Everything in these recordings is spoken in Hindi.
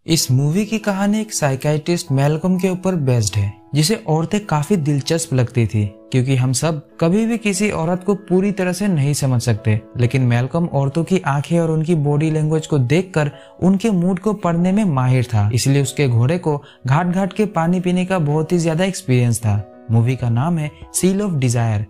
इस मूवी की कहानी एक साइकियाट्रिस्ट मैल्कम के ऊपर बेस्ड है, जिसे औरतें काफी दिलचस्प लगती थी क्योंकि हम सब कभी भी किसी औरत को पूरी तरह से नहीं समझ सकते, लेकिन मैल्कम औरतों की आंखें और उनकी बॉडी लैंग्वेज को देखकर उनके मूड को पढ़ने में माहिर था। इसलिए उसके घोड़े को घाट घाट के पानी पीने का बहुत ही ज्यादा एक्सपीरियंस था। मूवी का नाम है सील ऑफ डिजायर।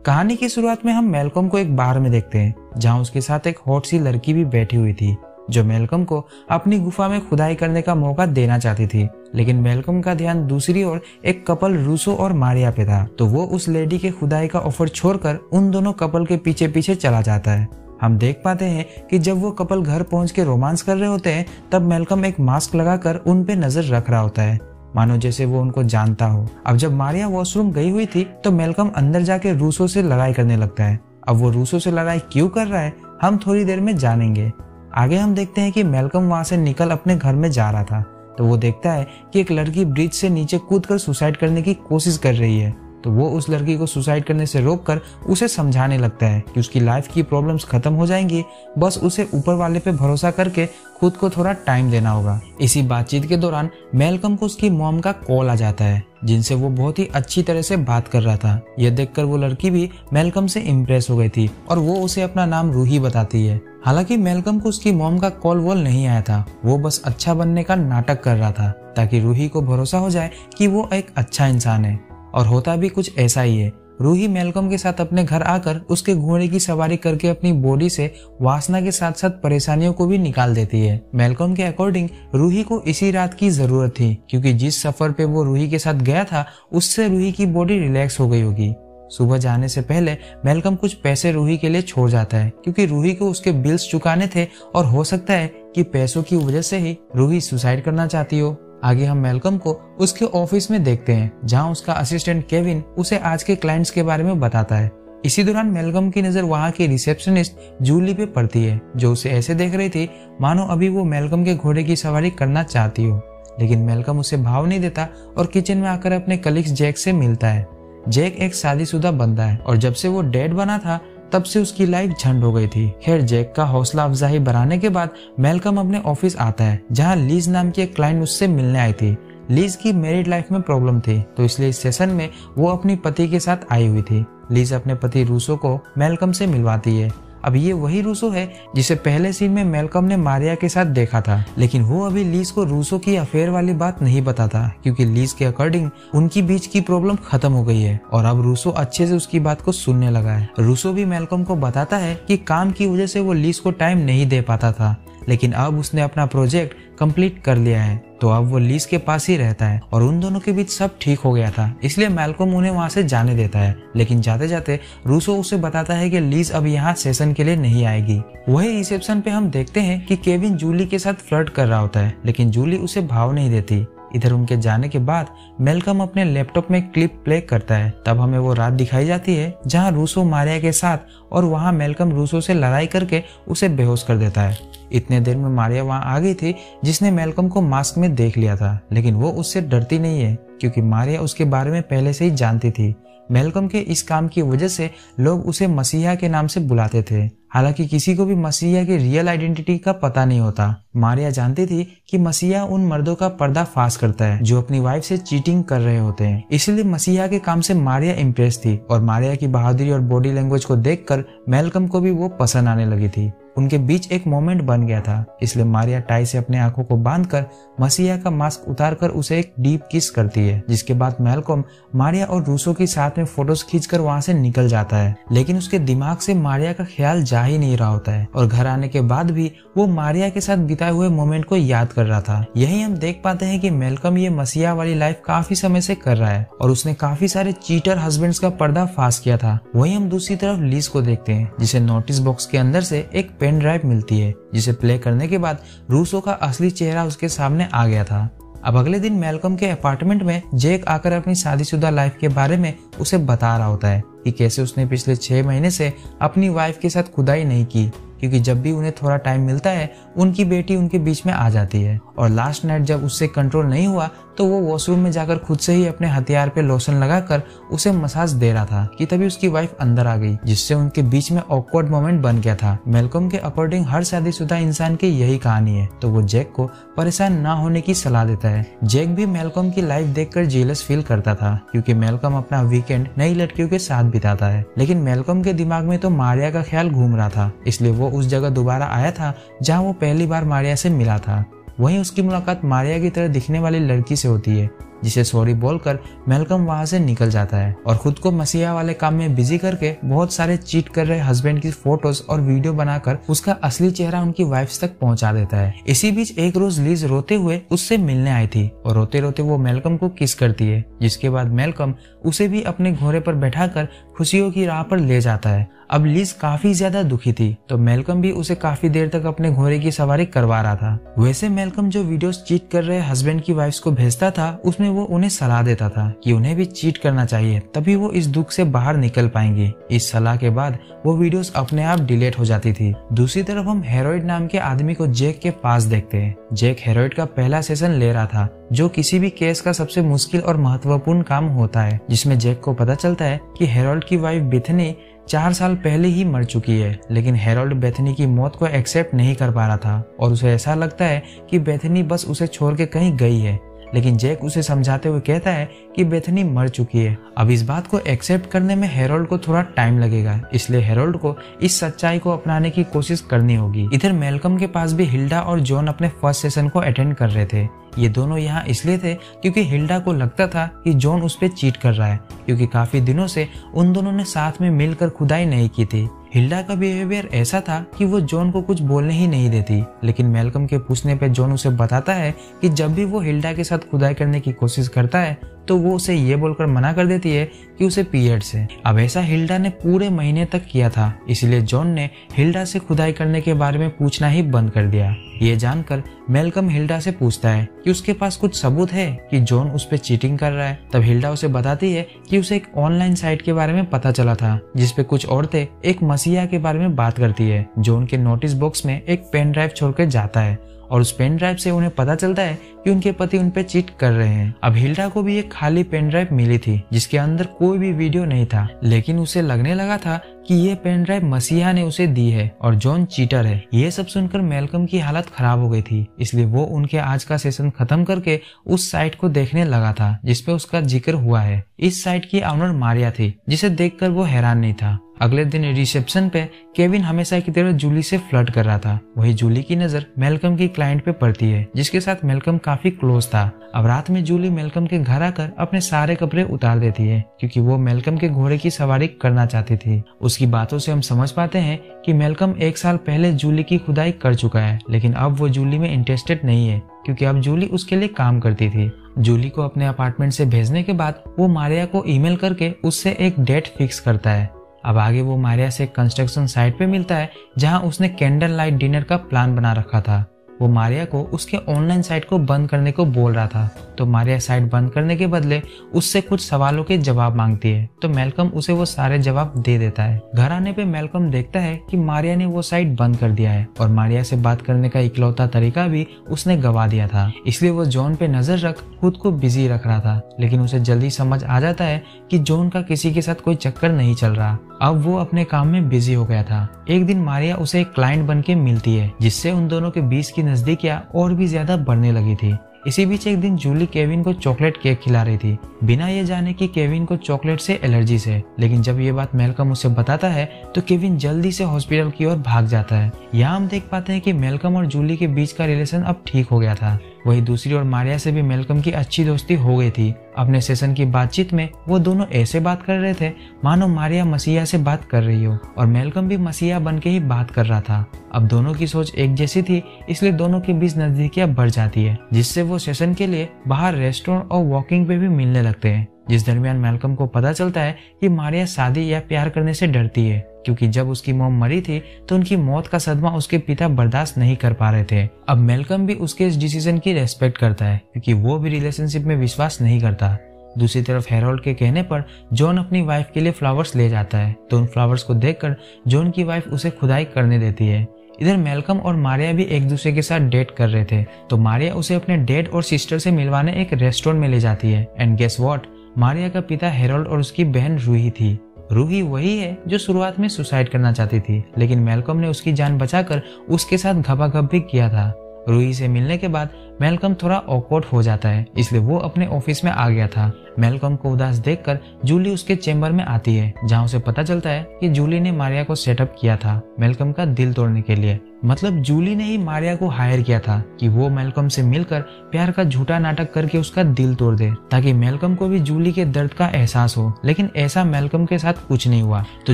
कहानी की शुरुआत में हम मैल्कम को एक बार में देखते हैं, जहां उसके साथ एक हॉट सी लड़की भी बैठी हुई थी जो मैल्कम को अपनी गुफा में खुदाई करने का मौका देना चाहती थी। लेकिन मैल्कम का ध्यान दूसरी ओर एक कपल रूसो और मारिया पे था, तो वो उस लेडी के खुदाई का ऑफर छोड़कर उन दोनों कपल के पीछे पीछे चला जाता है। हम देख पाते हैं कि जब वो कपल घर पहुंच के रोमांस कर रहे होते हैं, तब मैल्कम एक मास्क लगाकर उन पे नजर रख रहा होता है, मानो जैसे वो उनको जानता हो। अब जब मारिया वॉशरूम गई हुई थी तो मैल्कम अंदर जाके रूसो से लड़ाई करने लगता है। अब वो रूसो से लड़ाई क्यों कर रहा है हम थोड़ी देर में जानेंगे। आगे हम देखते हैं कि मैल्कम वहां से निकल अपने घर में जा रहा था, तो वो देखता है कि एक लड़की ब्रिज से नीचे कूदकर सुसाइड करने की कोशिश कर रही है। तो वो उस लड़की को सुसाइड करने से रोककर उसे समझाने लगता है कि उसकी लाइफ की प्रॉब्लम्स खत्म हो जाएंगी, बस उसे ऊपर वाले पे भरोसा करके खुद को थोड़ा टाइम देना होगा। इसी बातचीत के दौरान मैल्कम को उसकी मॉम का कॉल आ जाता है, जिनसे वो बहुत ही अच्छी तरह से बात कर रहा था। यह देखकर वो लड़की भी मैल्कम से इम्प्रेस हो गई थी और वो उसे अपना नाम रूही बताती है। हालांकि मैल्कम को उसकी मॉम का कॉल वॉल नहीं आया था, वो बस अच्छा बनने का नाटक कर रहा था ताकि रूही को भरोसा हो जाए कि वो एक अच्छा इंसान है। और होता भी कुछ ऐसा ही है। रूही मैल्कम के साथ अपने घर आकर उसके घोड़े की सवारी करके अपनी बॉडी से वासना के साथ साथ परेशानियों को भी निकाल देती है। मैल्कम के अकॉर्डिंग रूही को इसी रात की जरूरत थी, क्योंकि जिस सफर पे वो रूही के साथ गया था उससे रूही की बॉडी रिलैक्स हो गई होगी। सुबह जाने से पहले मैल्कम कुछ पैसे रूही के लिए छोड़ जाता है, क्योंकि रूही को उसके बिल्स चुकाने थे और हो सकता है कि पैसों की वजह से ही रूही सुसाइड करना चाहती हो। आगे हम मैल्कम को उसके ऑफिस में देखते हैं, जहां उसका असिस्टेंट केविन उसे आज के क्लाइंट्स के बारे में बताता है। इसी दौरान मैल्कम की नजर वहां की रिसेप्शनिस्ट जूली पे पड़ती है, जो उसे ऐसे देख रही थी मानो अभी वो मैल्कम के घोड़े की सवारी करना चाहती हो। लेकिन मैल्कम उसे भाव नहीं देता और किचन में आकर अपने कलीग्स जैक से मिलता है। जैक एक शादीशुदा बंदा है और जब से वो डैड बना था तब से उसकी लाइफ झंड हो गई थी। खैर, जैक का हौसला अफजाई बढ़ाने के बाद मैल्कम अपने ऑफिस आता है, जहां लीज नाम की एक क्लाइंट उससे मिलने आई थी। लीज की मैरिड लाइफ में प्रॉब्लम थी, तो इसलिए इस सेशन में वो अपनी पति के साथ आई हुई थी। लीज अपने पति रूसो को मैल्कम से मिलवाती है। अब ये वही रूसो है जिसे पहले सीन में मैल्कम ने मारिया के साथ देखा था, लेकिन वो अभी लीज को रूसो की अफेयर वाली बात नहीं बताता, क्योंकि लीज के अकॉर्डिंग उनकी बीच की प्रॉब्लम खत्म हो गई है और अब रूसो अच्छे से उसकी बात को सुनने लगा है। रूसो भी मैल्कम को बताता है कि काम की वजह से वो लीज को टाइम नहीं दे पाता था, लेकिन अब उसने अपना प्रोजेक्ट कंप्लीट कर लिया है, तो अब वो लीज के पास ही रहता है और उन दोनों के बीच सब ठीक हो गया था, इसलिए मैल्कम उन्हें वहां से जाने देता है। लेकिन जाते जाते रूसो उसे बताता है कि लीज अब यहाँ सेशन के लिए नहीं आएगी। वही रिसेप्शन पे हम देखते हैं कि केविन जूली के साथ फ्लर्ट कर रहा होता है, लेकिन जूली उसे भाव नहीं देती। इधर उनके जाने के बाद मैल्कम अपने लैपटॉप में क्लिप प्ले करता है। तब हमें वो रात दिखाई जाती है जहां रूसो मारिया के साथ, और वहां मैल्कम रूसो से लड़ाई करके उसे बेहोश कर देता है। इतने देर में मारिया वहां आ गई थी, जिसने मैल्कम को मास्क में देख लिया था, लेकिन वो उससे डरती नहीं है क्योंकि मारिया उसके बारे में पहले से ही जानती थी। मैल्कम के इस काम की वजह से लोग उसे मसीहा के नाम से बुलाते थे। हालांकि किसी को भी मसीहा की रियल आइडेंटिटी का पता नहीं होता। मारिया जानती थी कि मसीहा उन मर्दों का पर्दाफाश करता है जो अपनी वाइफ से चीटिंग कर रहे होते हैं, इसलिए मसीहा के काम से मारिया इम्प्रेस थी और मारिया की बहादुरी और बॉडी लैंग्वेज को देखकर मैल्कम को भी वो पसंद आने लगी थी। उनके बीच एक मोमेंट बन गया था, इसलिए मारिया टाई से अपने आंखों को बांधकर मसीहा का मास्क उतारकर उसे एक डीप किस करती है, जिसके बाद मैल्कम मारिया और रूसो के साथ में फोटोज खींचकर वहां से निकल जाता है। लेकिन उसके दिमाग से मारिया का ख्याल जा ही नहीं रहा होता है और घर आने के बाद भी वो मारिया के साथ बिताए हुए मोमेंट को याद कर रहा था। यही हम देख पाते हैं कि मैल्कम ये मसीहा वाली लाइफ काफी समय से कर रहा है और उसने काफी सारे चीटर हस्बैंड्स का पर्दाफाश किया था। वहीं हम दूसरी तरफ लीज को देखते हैं, जिसे नोटिस बॉक्स के अंदर से एक पेन ड्राइव मिलती है, जिसे प्ले करने के बाद रूसो का असली चेहरा उसके सामने आ गया था। अब अगले दिन मैल्कम के अपार्टमेंट में जैक आकर अपनी शादीशुदा लाइफ के बारे में उसे बता रहा होता है कि कैसे उसने पिछले 6 महीने से अपनी वाइफ के साथ खुदाई नहीं की, क्योंकि जब भी उन्हें थोड़ा टाइम मिलता है उनकी बेटी उनके बीच में आ जाती है। और लास्ट नाइट जब उससे कंट्रोल नहीं हुआ तो वो वॉशरूम में जाकर खुद से ही अपने हथियार पे लोशन लगाकर उसे मसाज दे रहा था कि तभी उसकी वाइफ अंदर आ गई, जिससे उनके बीच में ऑकवर्ड मोमेंट बन गया था। मेलकम के अकॉर्डिंग हर शादीशुदा इंसान की यही कहानी है, तो वो जैक को परेशान ना होने की सलाह देता है। जैक भी मेलकम की लाइफ देखकर जेलस फील करता था, क्योंकि मेलकम अपना वीकेंड नई लड़कियों के साथ बिताता है। लेकिन मेलकम के दिमाग में तो मारिया का ख्याल घूम रहा था, इसलिए वो उस जगह दोबारा आया था जहाँ वो पहली बार मारिया से मिला था। वहीं उसकी मुलाकात मारिया की तरह दिखने वाली लड़की से होती है, जिसे सॉरी बोलकर मेलकम वहां से निकल जाता है और खुद को मसीहा वाले काम में बिजी करके बहुत सारे चीट कर रहे हस्बैंड की फोटोज और वीडियो बनाकर उसका असली चेहरा उनकी वाइफ तक पहुंचा देता है। इसी बीच एक रोज लीज रोते हुए उससे मिलने आई थी और रोते रोते वो मेलकम को किस करती है, जिसके बाद मेलकम उसे भी अपने घोड़े पर बैठाकर खुशियों की राह पर ले जाता है। अब लीज काफी ज्यादा दुखी थी, तो मेलकम भी उसे काफी देर तक अपने घोड़े की सवारी करवा रहा था। वैसे मेलकम जो वीडियोस चीट कर रहे हस्बैंड की वाइफ्स को भेजता था, उसमें वो उन्हें सलाह देता था कि उन्हें भी चीट करना चाहिए, तभी वो इस दुख से बाहर निकल पाएंगे। इस सलाह के बाद वो वीडियोस अपने आप डिलीट हो जाती थी। दूसरी तरफ हम हेरोइड नाम के आदमी को जैक के पास देखते हैं। जैक हेरोइड का पहला सेशन ले रहा था, जो किसी भी केस का सबसे मुश्किल और महत्वपूर्ण काम होता है, जिसमें जैक को पता चलता है कि हेरोल्ड की वाइफ बेथनी 4 साल पहले ही मर चुकी है। लेकिन हेरोल्ड बेथनी की मौत को एक्सेप्ट नहीं कर पा रहा था और उसे ऐसा लगता है कि बेथनी बस उसे छोड़ के कहीं गई है। लेकिन जैक उसे समझाते हुए कहता है कि बेथनी मर चुकी है। अब इस बात को एक्सेप्ट करने में हेरोल्ड को थोड़ा टाइम लगेगा, इसलिए हेरोल्ड को इस सच्चाई को अपनाने की कोशिश करनी होगी। इधर मेलकम के पास भी हिल्डा और जॉन अपने फर्स्ट सेशन को अटेंड कर रहे थे। ये दोनों यहाँ इसलिए थे क्योंकि हिल्डा को लगता था कि जॉन उस पर चीट कर रहा है, क्योंकि काफी दिनों से उन दोनों ने साथ में मिलकर खुदाई नहीं की थी। हिल्डा का बिहेवियर ऐसा था कि वो जॉन को कुछ बोलने ही नहीं देती, लेकिन मेलकम के पूछने पे जॉन उसे बताता है कि जब भी वो हिल्डा के साथ खुदाई करने की कोशिश करता है तो वो उसे ये बोलकर मना कर देती है कि उसे पीरियड्स है। अब ऐसा हिल्डा ने पूरे महीने तक किया था, इसलिए जॉन ने हिल्डा से खुदाई करने के बारे में पूछना ही बंद कर दिया। ये जानकर मेलकम हिल्डा से पूछता है कि उसके पास कुछ सबूत है कि जॉन उस पर चीटिंग कर रहा है। तब हिल्डा उसे बताती है कि उसे एक ऑनलाइन साइट के बारे में पता चला था, जिसपे कुछ औरतें एक मसीहा के बारे में बात करती है, जो उनके नोटिस बॉक्स में एक पेन ड्राइव छोड़कर जाता है और उस पेन ड्राइव से उन्हें पता चलता है कि उनके पति उन पे चीट कर रहे हैं। अब हिल्डा को भी एक खाली पेन ड्राइव मिली थी, जिसके अंदर कोई भी वीडियो नहीं था, लेकिन उसे लगने लगा था कि ये पेन ड्राइव मसीहा ने उसे दी है और जॉन चीटर है। ये सब सुनकर मेलकम की हालत खराब हो गई थी, इसलिए वो उनके आज का सेशन खत्म करके उस साइट को देखने लगा था जिसपे उसका जिक्र हुआ है। इस साइट की ऑनर मारिया थी, जिसे देखकर वो हैरान नहीं था। अगले दिन रिसेप्शन पे केविन हमेशा की तरह जूली से फ्लर्ट कर रहा था। वही जूली की नजर मेलकम की क्लाइंट पे पड़ती है, जिसके साथ मेलकम काफी क्लोज था। अब रात में जूली मेलकम के घर आकर अपने सारे कपड़े उतार देती है, क्योंकि वो मेलकम के घोड़े की सवारी करना चाहती थी। उसकी बातों से हम समझ पाते हैं कि मेलकम 1 साल पहले जूली की खुदाई कर चुका है, लेकिन अब वो जूली में इंटरेस्टेड नहीं है, क्योंकि अब जूली उसके लिए काम करती थी। जूली को अपने अपार्टमेंट से भेजने के बाद वो मारिया को ईमेल करके उससे एक डेट फिक्स करता है। अब आगे वो मारिया से कंस्ट्रक्शन साइट पे मिलता है, जहां उसने कैंडल लाइट डिनर का प्लान बना रखा था। वो मारिया को उसके ऑनलाइन साइट को बंद करने को बोल रहा था, तो मारिया साइट बंद करने के बदले उससे कुछ सवालों के जवाब मांगती है, तो मेलकम उसे वो सारे जवाब दे देता है। घर आने पे मेलकम देखता है कि मारिया ने वो साइट बंद कर दिया है और मारिया से बात करने का इकलौता तरीका भी उसने गवा दिया था, इसलिए वो जॉन पे नजर रख खुद को बिजी रख रहा था। लेकिन उसे जल्दी समझ आ जाता है कि जॉन का किसी के साथ कोई चक्कर नहीं चल रहा। अब वो अपने काम में बिजी हो गया था। एक दिन मारिया उसे एक क्लाइंट बन के मिलती है, जिससे उन दोनों के बीच की नजदीकियां और भी ज्यादा बढ़ने लगी थी। इसी बीच एक दिन जूली केविन को चॉकलेट केक खिला रही थी, बिना ये जाने कि केविन को चॉकलेट से एलर्जी है। लेकिन जब ये बात मेलकम उसे बताता है तो केविन जल्दी से हॉस्पिटल की ओर भाग जाता है। यहाँ हम देख पाते हैं कि मेलकम और जूली के बीच का रिलेशन अब ठीक हो गया था। वही दूसरी ओर मारिया से भी मेलकम की अच्छी दोस्ती हो गई थी। अपने सेशन की बातचीत में वो दोनों ऐसे बात कर रहे थे मानो मारिया मसीहा से बात कर रही हो और मेलकम भी मसीहा बन के ही बात कर रहा था। अब दोनों की सोच एक जैसी थी, इसलिए दोनों के बीच नजदीकियां बढ़ जाती है, जिससे वो सेशन के लिए बाहर रेस्टोरेंट और वॉकिंग पे भी मिलने लगते हैं। जिस दरमियान मेलकम को पता चलता है कि मारिया शादी या प्यार करने से डरती है, क्योंकि जब उसकी मॉम मरी थी तो उनकी मौत का सदमा उसके पिता बर्दाश्त नहीं कर पा रहे थे। अब मेलकम भी उसके इस डिसीजन की रेस्पेक्ट करता है, क्योंकि वो भी रिलेशनशिप में विश्वास नहीं करता। दूसरी तरफ हेरोल्ड के कहने पर जॉन अपनी वाइफ के लिए फ्लावर्स ले जाता है, तो उन फ्लावर्स को देखकर जॉन की वाइफ उसे खुदाई करने देती है। इधर मेलकम और मारिया भी एक दूसरे के साथ डेट कर रहे थे, तो मारिया उसे अपने डैड और सिस्टर से मिलवाने एक रेस्टोरेंट में ले जाती है। एंड गेस व्हाट, मारिया का पिता हेरोल्ड और उसकी बहन रूही थी। रूही वही है जो शुरुआत में सुसाइड करना चाहती थी, लेकिन मेलकम ने उसकी जान बचाकर उसके साथ घपाघप भी किया था। रूही से मिलने के बाद मेलकम थोड़ा ऑकवर्ड हो जाता है, इसलिए वो अपने ऑफिस में आ गया था। मेलकम को उदास देखकर जूली उसके चेंबर में आती है, जहां उसे पता चलता है कि जूली ने मारिया को सेटअप किया था मेलकम का दिल तोड़ने के लिए। मतलब जूली ने ही मारिया को हायर किया था कि वो मेलकम से मिलकर प्यार का झूठा नाटक करके उसका दिल तोड़ दे, ताकि मेलकम को भी जूली के दर्द का एहसास हो। लेकिन ऐसा मेलकम के साथ कुछ नहीं हुआ, तो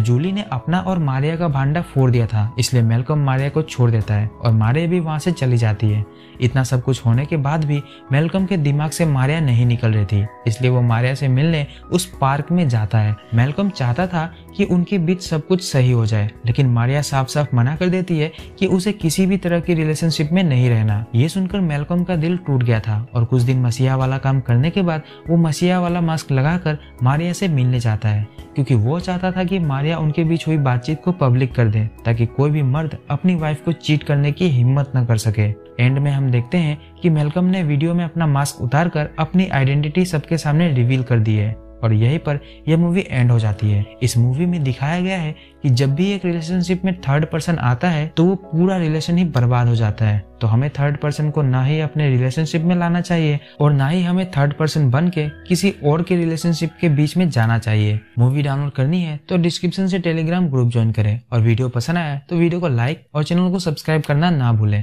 जूली ने अपना और मारिया का भांडा फोड़ दिया था, इसलिए मेलकम मारिया को छोड़ देता है और मारिया भी वहां से चली जाती है। इतना सब कुछ होने के बाद भी मेलकम के दिमाग से मारिया नहीं निकल रही थी, इसलिए वो मारिया से मिलने उस पार्क में जाता है। मेलकम चाहता था कि उनके बीच सब कुछ सही हो जाए, लेकिन मारिया साफ साफ मना कर देती है कि उसे किसी भी तरह की रिलेशनशिप में नहीं रहना। ये सुनकर मेलकम का दिल टूट गया था और कुछ दिन मसीहा वाला काम करने के बाद वो मसीहा वाला मास्क लगाकर मारिया से मिलने जाता है, क्योंकि वो चाहता था कि मारिया उनके बीच हुई बातचीत को पब्लिक कर दे, ताकि कोई भी मर्द अपनी वाइफ को चीट करने की हिम्मत न कर सके। एंड में हम देखते हैं कि मेलकम ने वीडियो में अपना मास्क उतारकर अपनी आइडेंटिटी सबके सामने रिवील कर दी है, और यहीं पर यह मूवी एंड हो जाती है। इस मूवी में दिखाया गया है कि जब भी एक रिलेशनशिप में थर्ड पर्सन आता है तो वो पूरा रिलेशन ही बर्बाद हो जाता है। तो हमें थर्ड पर्सन को ना ही अपने रिलेशनशिप में लाना चाहिए और ना ही हमें थर्ड पर्सन बन के किसी और के रिलेशनशिप के बीच में जाना चाहिए। मूवी डाउनलोड करनी है तो डिस्क्रिप्शन से टेलीग्राम ग्रुप ज्वाइन करें, और वीडियो पसंद आया तो वीडियो को लाइक और चैनल को सब्सक्राइब करना ना भूलें।